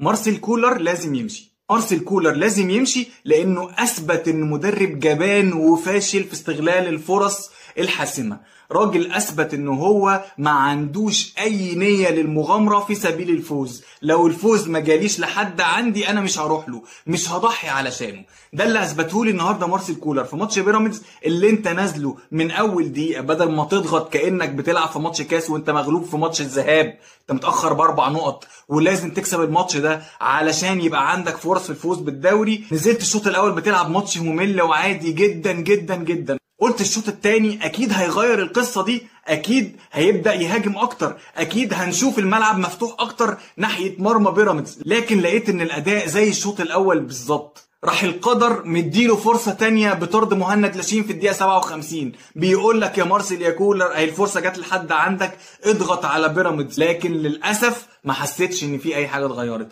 مارسيل كولر لازم يمشي. مارسيل كولر لازم يمشي لانه اثبت انه مدرب جبان وفاشل في استغلال الفرص الحاسمة. راجل اثبت انه هو ما عندوش اي نية للمغامرة في سبيل الفوز. لو الفوز ما جاليش لحد عندي انا مش هروح له، مش هضحي علشانه. ده اللي اثبته لي النهارده مارسيل كولر في ماتش بيراميدز اللي انت نازله من اول دقيقة، بدل ما تضغط كانك بتلعب في ماتش كاس وانت مغلوب في ماتش الذهاب، انت متاخر ب4 نقط ولازم تكسب الماتش ده علشان يبقى عندك فرص في الفوز بالدوري. نزلت الشوط الاول بتلعب ماتش ممل وعادي جدا جدا جدا. قلت الشوط الثاني اكيد هيغير القصه دي، اكيد هيبدا يهاجم اكتر، اكيد هنشوف الملعب مفتوح اكتر ناحيه مرمى بيراميدز، لكن لقيت ان الاداء زي الشوط الاول بالظبط. راح القدر مديله فرصه تانية بطرد مهند لاشين في الدقيقه 57، بيقول لك يا مارسيل يا كولر اهي الفرصه جت لحد عندك، اضغط على بيراميدز. لكن للاسف ما حسيتش ان في اي حاجه اتغيرت.